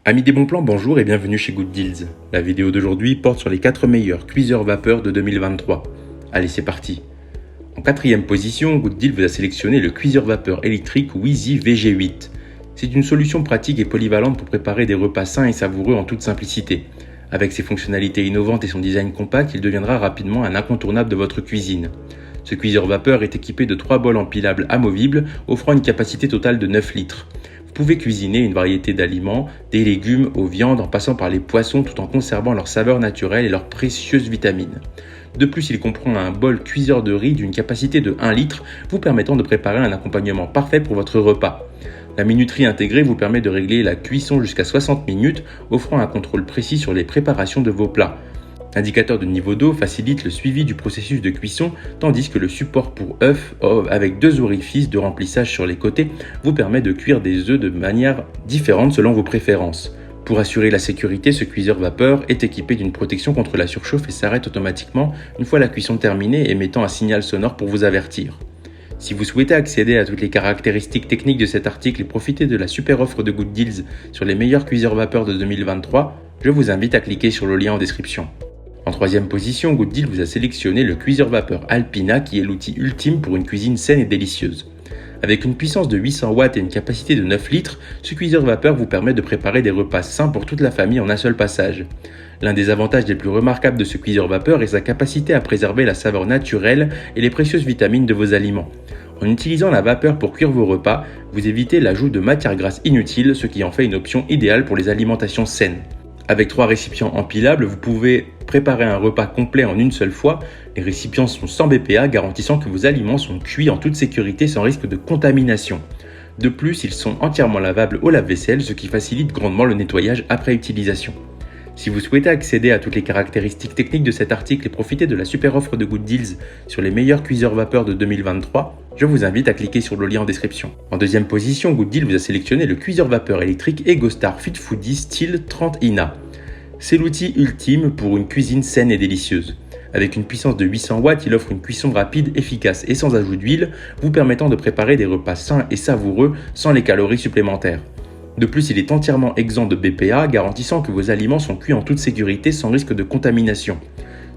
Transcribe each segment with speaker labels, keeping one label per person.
Speaker 1: Amis des bons plans, bonjour et bienvenue chez Good Deals. La vidéo d'aujourd'hui porte sur les 4 meilleurs cuiseurs vapeur de 2023. Allez, c'est parti. En quatrième position, Good Deals vous a sélectionné le cuiseur vapeur électrique Wheezy VG8. C'est une solution pratique et polyvalente pour préparer des repas sains et savoureux en toute simplicité. Avec ses fonctionnalités innovantes et son design compact, il deviendra rapidement un incontournable de votre cuisine. Ce cuiseur vapeur est équipé de 3 bols empilables amovibles, offrant une capacité totale de 9 litres. Vous pouvez cuisiner une variété d'aliments, des légumes aux viandes en passant par les poissons tout en conservant leur saveur naturelle et leurs précieuses vitamines. De plus, il comprend un bol cuiseur de riz d'une capacité de 1 litre, vous permettant de préparer un accompagnement parfait pour votre repas. La minuterie intégrée vous permet de régler la cuisson jusqu'à 60 minutes, offrant un contrôle précis sur les préparations de vos plats. L'indicateur de niveau d'eau facilite le suivi du processus de cuisson, tandis que le support pour œufs avec 2 orifices de remplissage sur les côtés vous permet de cuire des œufs de manière différente selon vos préférences. Pour assurer la sécurité, ce cuiseur vapeur est équipé d'une protection contre la surchauffe et s'arrête automatiquement une fois la cuisson terminée, émettant un signal sonore pour vous avertir. Si vous souhaitez accéder à toutes les caractéristiques techniques de cet article et profiter de la super offre de Good Deals sur les meilleurs cuiseurs vapeur de 2023, je vous invite à cliquer sur le lien en description. En troisième position, Good Deals vous a sélectionné le cuiseur vapeur Alpina qui est l'outil ultime pour une cuisine saine et délicieuse. Avec une puissance de 800 watts et une capacité de 9 litres, ce cuiseur vapeur vous permet de préparer des repas sains pour toute la famille en un seul passage. L'un des avantages les plus remarquables de ce cuiseur vapeur est sa capacité à préserver la saveur naturelle et les précieuses vitamines de vos aliments. En utilisant la vapeur pour cuire vos repas, vous évitez l'ajout de matières grasses inutiles, ce qui en fait une option idéale pour les alimentations saines. Avec 3 récipients empilables, vous pouvez préparer un repas complet en une seule fois. Les récipients sont sans BPA, garantissant que vos aliments sont cuits en toute sécurité sans risque de contamination. De plus, ils sont entièrement lavables au lave-vaisselle, ce qui facilite grandement le nettoyage après utilisation. Si vous souhaitez accéder à toutes les caractéristiques techniques de cet article et profiter de la super offre de Good Deals sur les meilleurs cuiseurs vapeur de 2023, je vous invite à cliquer sur le lien en description. En deuxième position, Good Deals vous a sélectionné le cuiseur vapeur électrique EgoStar Fit Foodie Style 30 INA. C'est l'outil ultime pour une cuisine saine et délicieuse. Avec une puissance de 800 watts, il offre une cuisson rapide, efficace et sans ajout d'huile, vous permettant de préparer des repas sains et savoureux sans les calories supplémentaires. De plus, il est entièrement exempt de BPA, garantissant que vos aliments sont cuits en toute sécurité sans risque de contamination.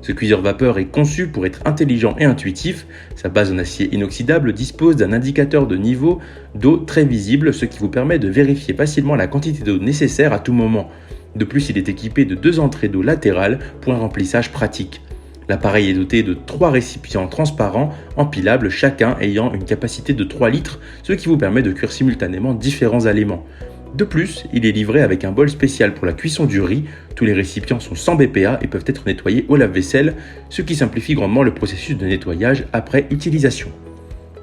Speaker 1: Ce cuiseur vapeur est conçu pour être intelligent et intuitif. Sa base en acier inoxydable dispose d'un indicateur de niveau d'eau très visible, ce qui vous permet de vérifier facilement la quantité d'eau nécessaire à tout moment. De plus, il est équipé de 2 entrées d'eau latérales pour un remplissage pratique. L'appareil est doté de 3 récipients transparents, empilables, chacun ayant une capacité de 3 litres, ce qui vous permet de cuire simultanément différents aliments. De plus, il est livré avec un bol spécial pour la cuisson du riz. Tous les récipients sont sans BPA et peuvent être nettoyés au lave-vaisselle, ce qui simplifie grandement le processus de nettoyage après utilisation.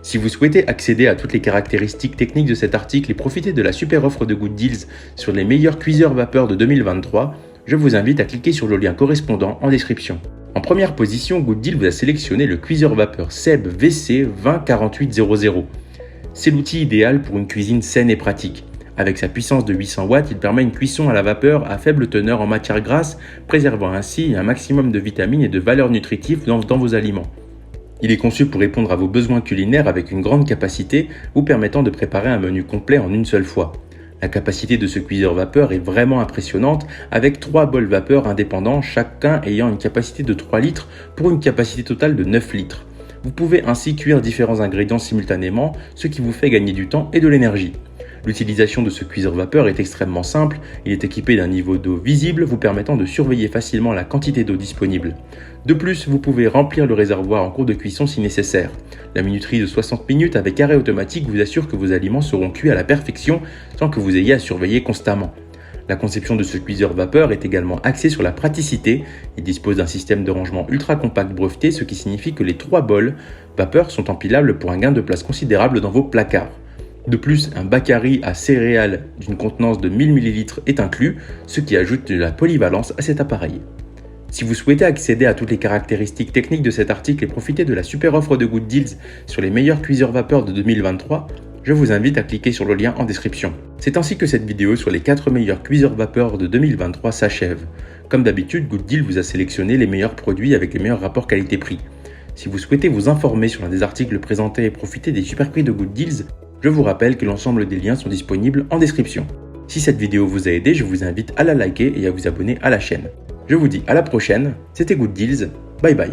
Speaker 1: Si vous souhaitez accéder à toutes les caractéristiques techniques de cet article et profiter de la super offre de Good Deals sur les meilleurs cuiseurs vapeur de 2023, je vous invite à cliquer sur le lien correspondant en description. En première position, Good Deals vous a sélectionné le cuiseur vapeur Seb VC 204800. C'est l'outil idéal pour une cuisine saine et pratique. Avec sa puissance de 800 watts, il permet une cuisson à la vapeur à faible teneur en matières grasses, préservant ainsi un maximum de vitamines et de valeurs nutritives dans vos aliments. Il est conçu pour répondre à vos besoins culinaires avec une grande capacité, vous permettant de préparer un menu complet en une seule fois. La capacité de ce cuiseur vapeur est vraiment impressionnante, avec 3 bols vapeur indépendants, chacun ayant une capacité de 3 litres pour une capacité totale de 9 litres. Vous pouvez ainsi cuire différents ingrédients simultanément, ce qui vous fait gagner du temps et de l'énergie. L'utilisation de ce cuiseur vapeur est extrêmement simple, il est équipé d'un niveau d'eau visible vous permettant de surveiller facilement la quantité d'eau disponible. De plus, vous pouvez remplir le réservoir en cours de cuisson si nécessaire. La minuterie de 60 minutes avec arrêt automatique vous assure que vos aliments seront cuits à la perfection sans que vous ayez à surveiller constamment. La conception de ce cuiseur vapeur est également axée sur la praticité. Il dispose d'un système de rangement ultra compact breveté, ce qui signifie que les 3 bols vapeur sont empilables pour un gain de place considérable dans vos placards. De plus, un Bacardi à céréales d'une contenance de 1000 ml est inclus, ce qui ajoute de la polyvalence à cet appareil. Si vous souhaitez accéder à toutes les caractéristiques techniques de cet article et profiter de la super offre de Good Deals sur les meilleurs cuiseurs vapeur de 2023, je vous invite à cliquer sur le lien en description. C'est ainsi que cette vidéo sur les 4 meilleurs cuiseurs vapeur de 2023 s'achève. Comme d'habitude, Good Deals vous a sélectionné les meilleurs produits avec les meilleurs rapports qualité-prix. Si vous souhaitez vous informer sur l'un des articles présentés et profiter des super prix de Good Deals, je vous rappelle que l'ensemble des liens sont disponibles en description. Si cette vidéo vous a aidé, je vous invite à la liker et à vous abonner à la chaîne. Je vous dis à la prochaine, c'était Good Deals, bye bye.